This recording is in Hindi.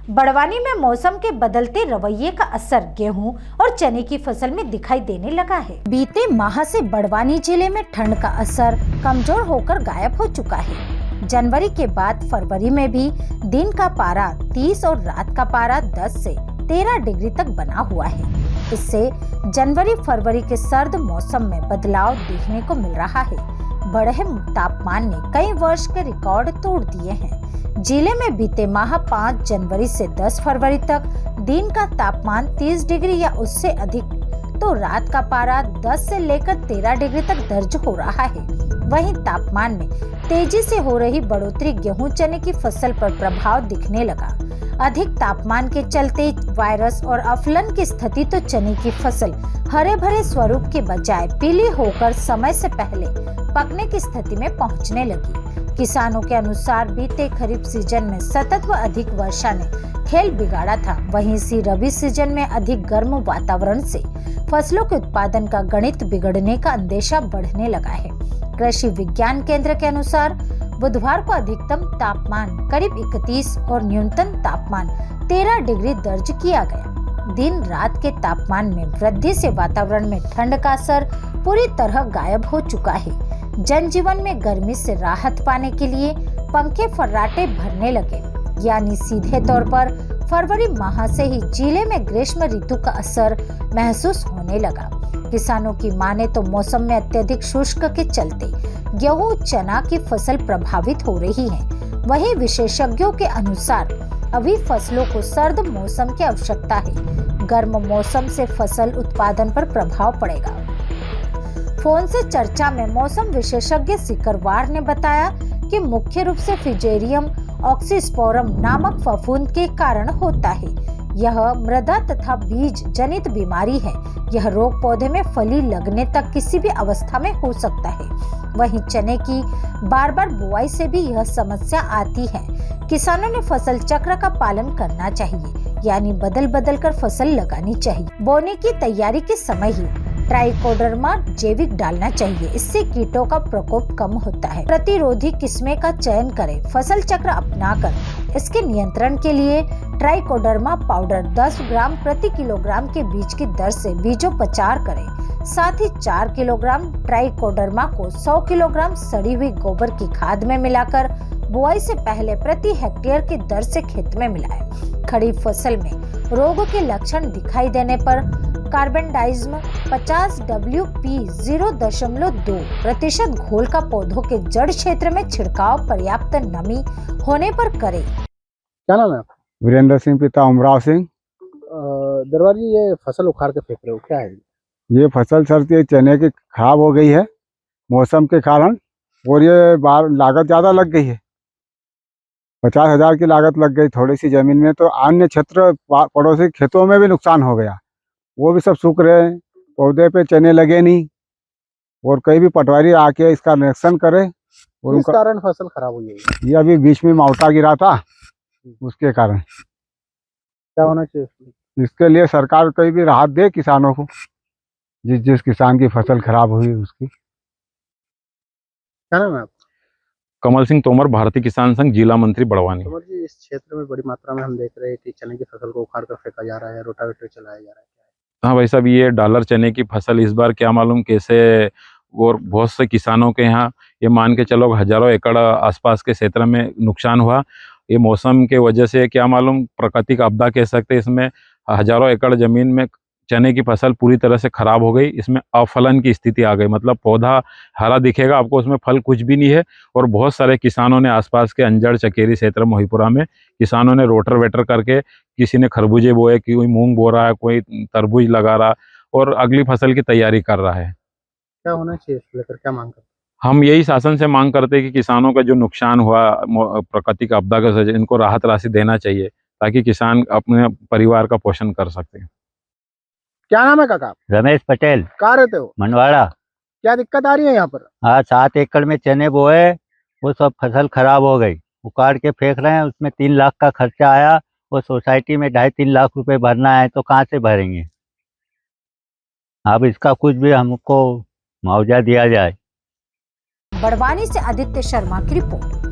बड़वानी में मौसम के बदलते रवैये का असर गेहूं और चने की फसल में दिखाई देने लगा है। बीते माह से बड़वानी जिले में ठंड का असर कमजोर होकर गायब हो चुका है। जनवरी के बाद फरवरी में भी दिन का पारा 30 और रात का पारा 10 से 13 डिग्री तक बना हुआ है। इससे जनवरी फरवरी के सर्द मौसम में बदलाव देखने को मिल रहा है। बढ़े तापमान ने कई वर्ष के रिकॉर्ड तोड़ दिए हैं। जिले में बीते माह 5 जनवरी से 10 फरवरी तक दिन का तापमान 30 डिग्री या उससे अधिक तो रात का पारा 10 से लेकर 13 डिग्री तक दर्ज हो रहा है। वहीं तापमान में तेजी से हो रही बढ़ोतरी गेहूं चने की फसल पर प्रभाव दिखने लगा। अधिक तापमान के चलते वायरस और अफलन की स्थिति तो चने की फसल हरे भरे स्वरूप के बजाय पीली होकर समय से पहले पकने की स्थिति में पहुंचने लगी। किसानों के अनुसार बीते खरीफ सीजन में सतत व अधिक वर्षा ने खेल बिगाड़ा था। वहीं इसी रबी सीजन में अधिक गर्म वातावरण से फसलों के उत्पादन का गणित बिगड़ने का अंदेशा बढ़ने लगा है। कृषि विज्ञान केंद्र के अनुसार बुधवार को अधिकतम तापमान करीब 31 और न्यूनतम तापमान 13 डिग्री दर्ज किया गया। दिन रात के तापमान में वृद्धि से वातावरण में ठंड का असर पूरी तरह गायब हो चुका है। जनजीवन में गर्मी से राहत पाने के लिए पंखे फर्राटे भरने लगे, यानी सीधे तौर पर फरवरी माह से ही जिले में ग्रीष्म ऋतु का असर महसूस होने लगा। किसानों की माने तो मौसम में अत्यधिक शुष्क के चलते गेहूं चना की फसल प्रभावित हो रही है। वहीं विशेषज्ञों के अनुसार अभी फसलों को सर्द मौसम की आवश्यकता है। गर्म मौसम से फसल उत्पादन पर प्रभाव पड़ेगा। फोन से चर्चा में मौसम विशेषज्ञ सिकरवार ने बताया कि मुख्य रूप से फिजेरियम ऑक्सीस्पोरम नामक फफूंद के कारण होता है। यह मृदा तथा बीज जनित बीमारी है। यह रोग पौधे में फली लगने तक किसी भी अवस्था में हो सकता है। वहीं चने की बार बार बुआई से भी यह समस्या आती है। किसानों ने फसल चक्र का पालन करना चाहिए, यानी बदल बदल कर फसल लगानी चाहिए। बोने की तैयारी के समय ही ट्राइकोडर्मा जैविक डालना चाहिए। इससे कीटों का प्रकोप कम होता है। प्रतिरोधी किस्में का चयन करें। फसल चक्र अपनाकर इसके नियंत्रण के लिए ट्राइकोडर्मा पाउडर 10 ग्राम प्रति किलोग्राम के बीज की दर से बीजोपचार करें। साथ ही 4 किलोग्राम ट्राइकोडर्मा को 100 किलोग्राम सड़ी हुई गोबर की खाद में मिलाकर बुआई से पहले प्रति हेक्टेयर की दर से खेत में मिलाएं। खरीफ फसल में रोग के लक्षण दिखाई देने पर कार्बेंडाइज्म 50 WP 0.2% घोल का पौधों के जड़ क्षेत्र में छिड़काव पर्याप्त नमी होने पर करें। क्या नाम है आपका? वीरेंद्र सिंह पिता उमराव सिंह। दरबार जी, ये फसल उखाड़ के फेंक रहे हो, क्या है ये फसल सर ये चने की खराब हो गई है मौसम के कारण, और ये बार लागत ज़्यादा लग गई है। 50,000 की लागत लग गई थोड़ी सी ज़मीन में, तो अन्य क्षेत्र पड़ोसी खेतों में भी नुकसान हो गया। वो भी सब सूख रहे हैं, पौधे पे चने लगे नहीं, और कहीं भी पटवारी आके इसका निरीक्षण करे। और इस कारण फसल खराब हुई है। ये अभी बीच में मावठा गिरा था, उसके कारण। क्या होना चाहिए इसके लिए सरकार कोई भी राहत दे किसानों को, जिस किसान की फसल खराब हुई उसकी। क्या नाम है आपका? कमल सिंह तोमर, भारतीय किसान संघ, जिला मंत्री बड़वानी। तोमर जी, इस क्षेत्र में बड़ी मात्रा में हम देख रहे हैं कि चने की फसल को उखाड़ कर फेंका जा रहा है, रोटावेटर चलाया जा रहा है। हाँ भाई साहब, ये डॉलर चने की फसल इस बार क्या मालूम कैसे, और बहुत से किसानों के यहाँ ये मान के चलो हजारों एकड़ आसपास के क्षेत्र में नुकसान हुआ। ये मौसम के वजह से क्या मालूम प्राकृतिक आपदा कह सकते हैं। इसमें हजारों एकड़ जमीन में चने की फसल पूरी तरह से खराब हो गई। इसमें अफलन की स्थिति आ गई, मतलब पौधा हरा दिखेगा आपको, उसमें फल कुछ भी नहीं है। और बहुत सारे किसानों ने आसपास के अंजड़ चकेरी क्षेत्र मोहीपुरा में किसानों ने रोटर वेटर करके, किसी ने खरबूजे बोए, कोई मूंग बो रहा है, कोई तरबूज लगा रहा, और अगली फसल की तैयारी कर रहा है। क्या होना चाहिए इसको लेकर, क्या मांग करते? हम यही शासन से मांग करते हैं कि किसानों का जो नुकसान हुआ प्राकृतिक आपदा के वजह, इनको राहत राशि देना चाहिए, ताकि किसान अपने परिवार का पोषण कर सकते हैं। क्या नाम है काका? रमेश पटेल। कहाँ रहते हो? मनवाड़ा। क्या दिक्कत आ रही है यहाँ पर? हाँ, 7 एकड़ में चने बोए, वो सब फसल खराब हो गई, उखाड़ के फेंक रहे हैं। उसमें 3 लाख का खर्चा आया, वो सोसाइटी में 2.5-3 लाख रुपए भरना है, तो कहाँ से भरेंगे? अब इसका कुछ भी हमको मुआवजा दिया जाए। बड़वानी से आदित्य शर्मा की रिपोर्ट।